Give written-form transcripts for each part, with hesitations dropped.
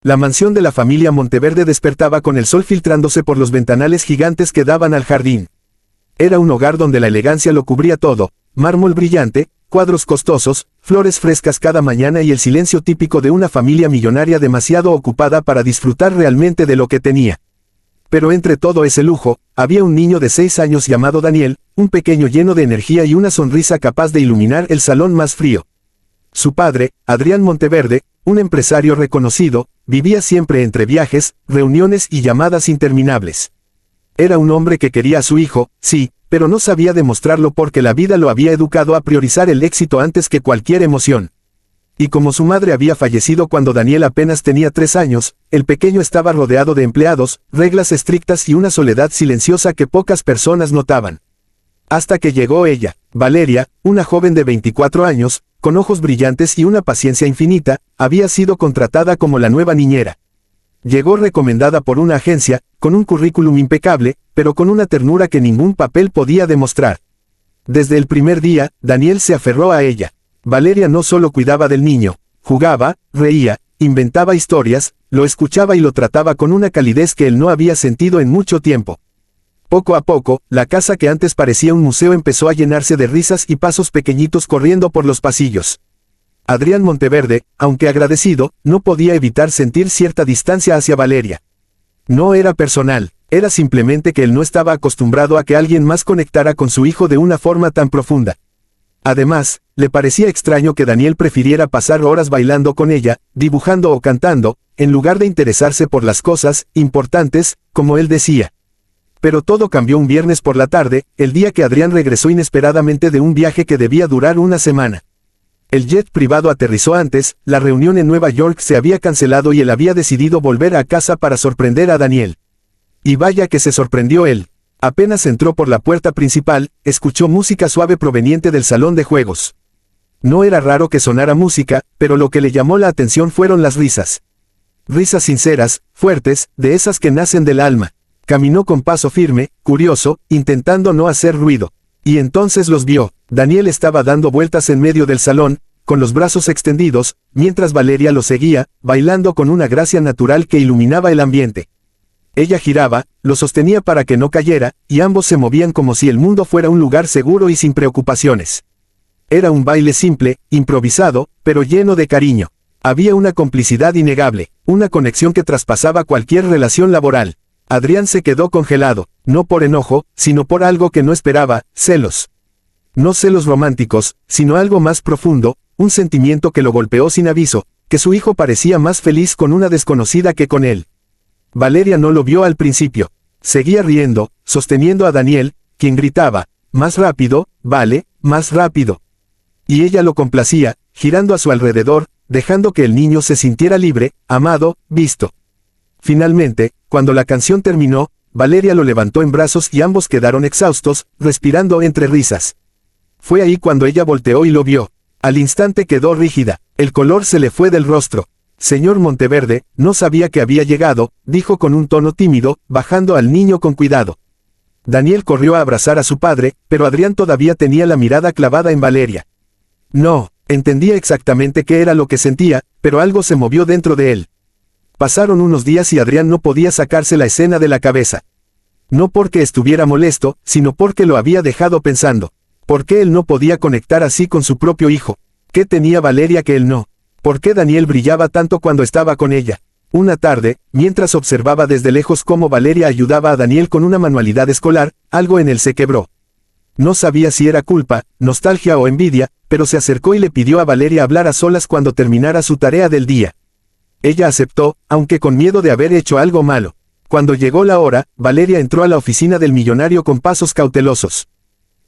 La mansión de la familia Monteverde despertaba con el sol filtrándose por los ventanales gigantes que daban al jardín. Era un hogar donde la elegancia lo cubría todo, mármol brillante, cuadros costosos, flores frescas cada mañana y el silencio típico de una familia millonaria demasiado ocupada para disfrutar realmente de lo que tenía. Pero entre todo ese lujo, había un niño de 6 años llamado Daniel, un pequeño lleno de energía y una sonrisa capaz de iluminar el salón más frío. Su padre, Adrián Monteverde, un empresario reconocido, vivía siempre entre viajes, reuniones y llamadas interminables. Era un hombre que quería a su hijo, sí, pero no sabía demostrarlo porque la vida lo había educado a priorizar el éxito antes que cualquier emoción. Y como su madre había fallecido cuando Daniel apenas tenía 3 años, el pequeño estaba rodeado de empleados, reglas estrictas y una soledad silenciosa que pocas personas notaban. Hasta que llegó ella, Valeria, una joven de 24 años, con ojos brillantes y una paciencia infinita, había sido contratada como la nueva niñera. Llegó recomendada por una agencia, con un currículum impecable, pero con una ternura que ningún papel podía demostrar. Desde el primer día, Daniel se aferró a ella. Valeria no solo cuidaba del niño, jugaba, reía, inventaba historias, lo escuchaba y lo trataba con una calidez que él no había sentido en mucho tiempo. Poco a poco, la casa que antes parecía un museo empezó a llenarse de risas y pasos pequeñitos corriendo por los pasillos. Adrián Monteverde, aunque agradecido, no podía evitar sentir cierta distancia hacia Valeria. No era personal, era simplemente que él no estaba acostumbrado a que alguien más conectara con su hijo de una forma tan profunda. Además, le parecía extraño que Daniel prefiriera pasar horas bailando con ella, dibujando o cantando, en lugar de interesarse por las cosas importantes, como él decía. Pero todo cambió un viernes por la tarde, el día que Adrián regresó inesperadamente de un viaje que debía durar una semana. El jet privado aterrizó antes, la reunión en Nueva York se había cancelado y él había decidido volver a casa para sorprender a Daniel. Y vaya que se sorprendió él. Apenas entró por la puerta principal, escuchó música suave proveniente del salón de juegos. No era raro que sonara música, pero lo que le llamó la atención fueron las risas. Risas sinceras, fuertes, de esas que nacen del alma. Caminó con paso firme, curioso, intentando no hacer ruido. Y entonces los vio. Daniel estaba dando vueltas en medio del salón, con los brazos extendidos, mientras Valeria lo seguía, bailando con una gracia natural que iluminaba el ambiente. Ella giraba, lo sostenía para que no cayera, y ambos se movían como si el mundo fuera un lugar seguro y sin preocupaciones. Era un baile simple, improvisado, pero lleno de cariño. Había una complicidad innegable, una conexión que traspasaba cualquier relación laboral. Adrián se quedó congelado, no por enojo, sino por algo que no esperaba, celos. No celos románticos, sino algo más profundo, un sentimiento que lo golpeó sin aviso, que su hijo parecía más feliz con una desconocida que con él. Valeria no lo vio al principio. Seguía riendo, sosteniendo a Daniel, quien gritaba, «Más rápido, vale, más rápido». Y ella lo complacía, girando a su alrededor, dejando que el niño se sintiera libre, amado, visto. Finalmente, cuando la canción terminó, Valeria lo levantó en brazos y ambos quedaron exhaustos, respirando entre risas. Fue ahí cuando ella volteó y lo vio. Al instante quedó rígida, el color se le fue del rostro. «Señor Monteverde, no sabía que había llegado», dijo con un tono tímido, bajando al niño con cuidado. Daniel corrió a abrazar a su padre, pero Adrián todavía tenía la mirada clavada en Valeria. No, entendía exactamente qué era lo que sentía, pero algo se movió dentro de él. Pasaron unos días y Adrián no podía sacarse la escena de la cabeza. No porque estuviera molesto, sino porque lo había dejado pensando. ¿Por qué él no podía conectar así con su propio hijo? ¿Qué tenía Valeria que él no? ¿Por qué Daniel brillaba tanto cuando estaba con ella? Una tarde, mientras observaba desde lejos cómo Valeria ayudaba a Daniel con una manualidad escolar, algo en él se quebró. No sabía si era culpa, nostalgia o envidia, pero se acercó y le pidió a Valeria hablar a solas cuando terminara su tarea del día. Ella aceptó, aunque con miedo de haber hecho algo malo. Cuando llegó la hora, Valeria entró a la oficina del millonario con pasos cautelosos.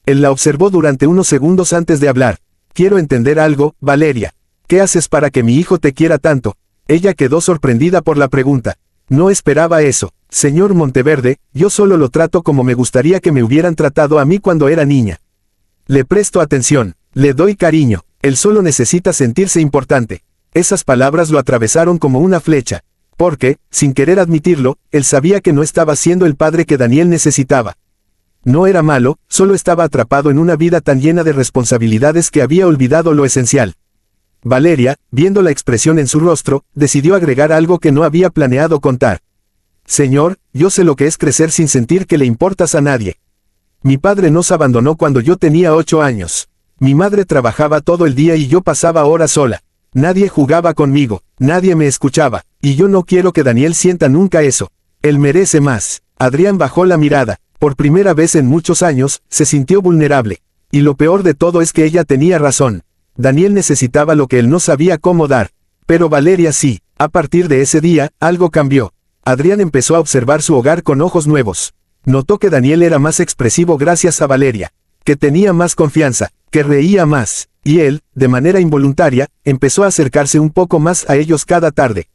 Él la observó durante unos segundos antes de hablar. «Quiero entender algo, Valeria. ¿Qué haces para que mi hijo te quiera tanto?» Ella quedó sorprendida por la pregunta. No esperaba eso. «Señor Monteverde, yo solo lo trato como me gustaría que me hubieran tratado a mí cuando era niña. Le presto atención, le doy cariño, él solo necesita sentirse importante». Esas palabras lo atravesaron como una flecha. Porque, sin querer admitirlo, él sabía que no estaba siendo el padre que Daniel necesitaba. No era malo, solo estaba atrapado en una vida tan llena de responsabilidades que había olvidado lo esencial. Valeria, viendo la expresión en su rostro, decidió agregar algo que no había planeado contar. Señor, yo sé lo que es crecer sin sentir que le importas a nadie. Mi padre nos abandonó cuando yo tenía 8 años. Mi madre trabajaba todo el día y yo pasaba horas sola. Nadie jugaba conmigo, nadie me escuchaba, y yo no quiero que Daniel sienta nunca eso. Él merece más. Adrián bajó la mirada. Por primera vez en muchos años, se sintió vulnerable. Y lo peor de todo es que ella tenía razón. Daniel necesitaba lo que él no sabía cómo dar. Pero Valeria sí. A partir de ese día, algo cambió. Adrián empezó a observar su hogar con ojos nuevos. Notó que Daniel era más expresivo gracias a Valeria. Que tenía más confianza, que reía más. Y él, de manera involuntaria, empezó a acercarse un poco más a ellos cada tarde.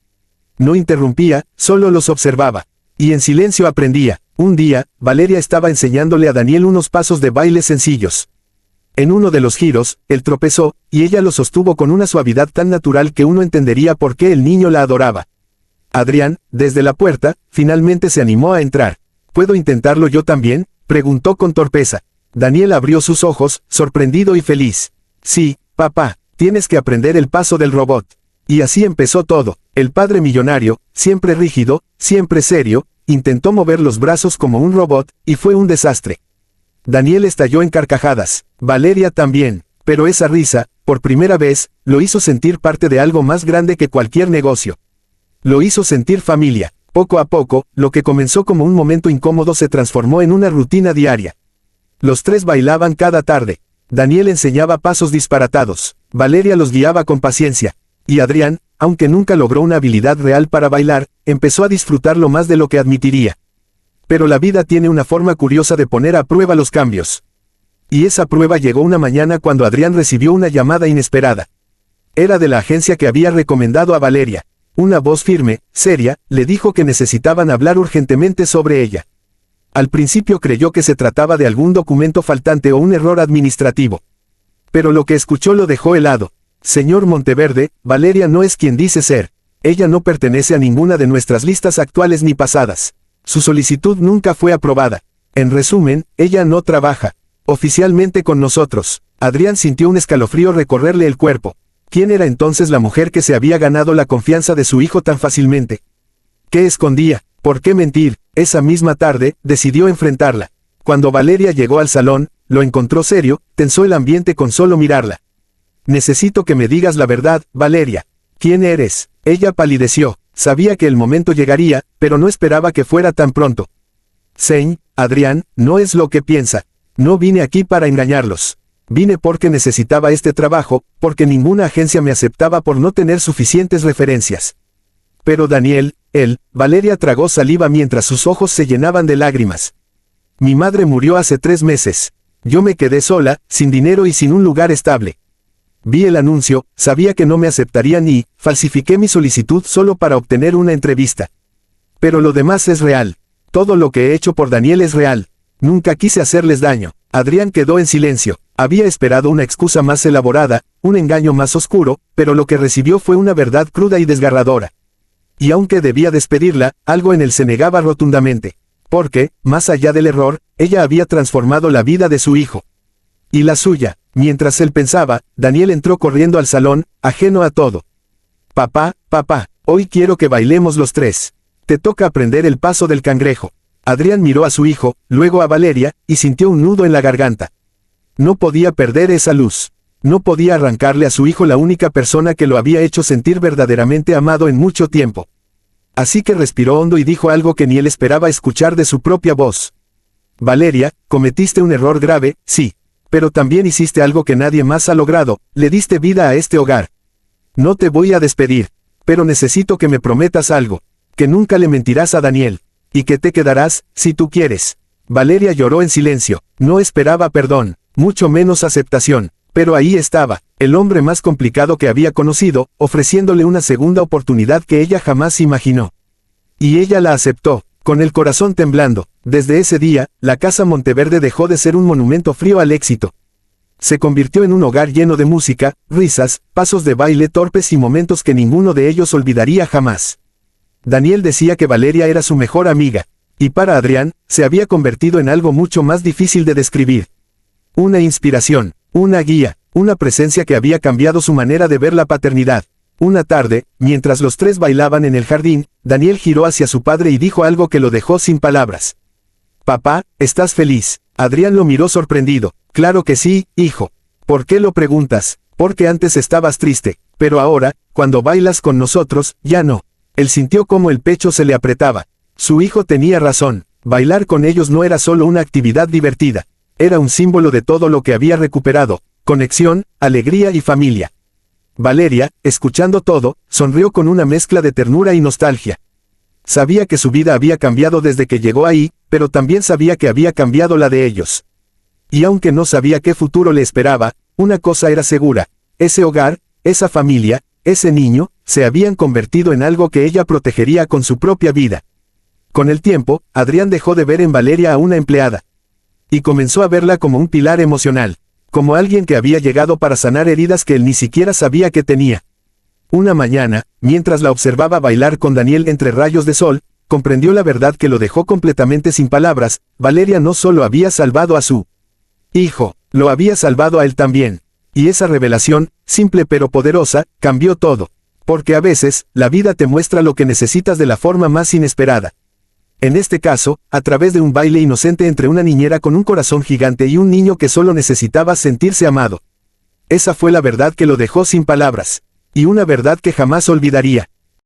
No interrumpía, solo los observaba. Y en silencio aprendía. Un día, Valeria estaba enseñándole a Daniel unos pasos de baile sencillos. En uno de los giros, él tropezó, y ella lo sostuvo con una suavidad tan natural que uno entendería por qué el niño la adoraba. Adrián, desde la puerta, finalmente se animó a entrar. ¿Puedo intentarlo yo también?, preguntó con torpeza. Daniel abrió sus ojos, sorprendido y feliz. Sí, papá, tienes que aprender el paso del robot. Y así empezó todo. El padre millonario, siempre rígido, siempre serio, intentó mover los brazos como un robot, y fue un desastre. Daniel estalló en carcajadas, Valeria también, pero esa risa, por primera vez, lo hizo sentir parte de algo más grande que cualquier negocio. Lo hizo sentir familia. Poco a poco, lo que comenzó como un momento incómodo se transformó en una rutina diaria. Los tres bailaban cada tarde. Daniel enseñaba pasos disparatados, Valeria los guiaba con paciencia, y Adrián, aunque nunca logró una habilidad real para bailar, empezó a disfrutarlo más de lo que admitiría. Pero la vida tiene una forma curiosa de poner a prueba los cambios. Y esa prueba llegó una mañana cuando Adrián recibió una llamada inesperada. Era de la agencia que había recomendado a Valeria. Una voz firme, seria, le dijo que necesitaban hablar urgentemente sobre ella. Al principio creyó que se trataba de algún documento faltante o un error administrativo. Pero lo que escuchó lo dejó helado. Señor Monteverde, Valeria no es quien dice ser. Ella no pertenece a ninguna de nuestras listas actuales ni pasadas. Su solicitud nunca fue aprobada. En resumen, ella no trabaja oficialmente con nosotros. Adrián sintió un escalofrío recorrerle el cuerpo. ¿Quién era entonces la mujer que se había ganado la confianza de su hijo tan fácilmente? ¿Qué escondía? ¿Por qué mentir? Esa misma tarde, decidió enfrentarla. Cuando Valeria llegó al salón, lo encontró serio, tensó el ambiente con solo mirarla. Necesito que me digas la verdad, Valeria. ¿Quién eres? Ella palideció. Sabía que el momento llegaría, pero no esperaba que fuera tan pronto. Señ, Adrián, no es lo que piensa. No vine aquí para engañarlos. Vine porque necesitaba este trabajo, porque ninguna agencia me aceptaba por no tener suficientes referencias. Pero Daniel, Valeria tragó saliva mientras sus ojos se llenaban de lágrimas. Mi madre murió hace 3 meses. Yo me quedé sola, sin dinero y sin un lugar estable. Vi el anuncio, sabía que no me aceptarían y falsifiqué mi solicitud solo para obtener una entrevista. Pero lo demás es real. Todo lo que he hecho por Daniel es real. Nunca quise hacerles daño. Adrián quedó en silencio. Había esperado una excusa más elaborada, un engaño más oscuro, pero lo que recibió fue una verdad cruda y desgarradora. Y aunque debía despedirla, algo en él se negaba rotundamente. Porque, más allá del error, ella había transformado la vida de su hijo. Y la suya. Mientras él pensaba, Daniel entró corriendo al salón, ajeno a todo. Papá, hoy quiero que bailemos los tres. Te toca aprender el paso del cangrejo. Adrián miró a su hijo, luego a Valeria, y sintió un nudo en la garganta. No podía perder esa luz. No podía arrancarle a su hijo la única persona que lo había hecho sentir verdaderamente amado en mucho tiempo. Así que respiró hondo y dijo algo que ni él esperaba escuchar de su propia voz. Valeria, cometiste un error grave, sí. Pero también hiciste algo que nadie más ha logrado, le diste vida a este hogar. No te voy a despedir, pero necesito que me prometas algo, que nunca le mentirás a Daniel, y que te quedarás, si tú quieres. Valeria lloró en silencio, no esperaba perdón, mucho menos aceptación, pero ahí estaba, el hombre más complicado que había conocido, ofreciéndole una segunda oportunidad que ella jamás imaginó. Y ella la aceptó, con el corazón temblando. Desde ese día, la Casa Monteverde dejó de ser un monumento frío al éxito. Se convirtió en un hogar lleno de música, risas, pasos de baile torpes y momentos que ninguno de ellos olvidaría jamás. Daniel decía que Valeria era su mejor amiga, y para Adrián, se había convertido en algo mucho más difícil de describir. Una inspiración, una guía, Una presencia que había cambiado su manera de ver la paternidad. Una tarde, mientras los tres bailaban en el jardín, Daniel giró hacia su padre y dijo algo que lo dejó sin palabras. «Papá, ¿estás feliz?» Adrián lo miró sorprendido. «Claro que sí, hijo». «¿Por qué lo preguntas?» «Porque antes estabas triste, pero ahora, cuando bailas con nosotros, ya no». Él sintió cómo el pecho se le apretaba. Su hijo tenía razón. Bailar con ellos no era solo una actividad divertida. Era un símbolo de todo lo que había recuperado: conexión, alegría y familia. Valeria, escuchando todo, sonrió con una mezcla de ternura y nostalgia. Sabía que su vida había cambiado desde que llegó ahí, pero también sabía que había cambiado la de ellos. Y aunque no sabía qué futuro le esperaba, una cosa era segura: ese hogar, esa familia, ese niño, se habían convertido en algo que ella protegería con su propia vida. Con el tiempo, Adrián dejó de ver en Valeria a una empleada. Y comenzó a verla como un pilar emocional. Como alguien que había llegado para sanar heridas que él ni siquiera sabía que tenía. Una mañana, mientras la observaba bailar con Daniel entre rayos de sol, comprendió la verdad que lo dejó completamente sin palabras: Valeria no solo había salvado a su hijo, lo había salvado a él también. Y esa revelación, simple pero poderosa, cambió todo. Porque a veces, la vida te muestra lo que necesitas de la forma más inesperada. En este caso, a través de un baile inocente entre una niñera con un corazón gigante y un niño que solo necesitaba sentirse amado. Esa fue la verdad que lo dejó sin palabras. Y una verdad que jamás olvidaría.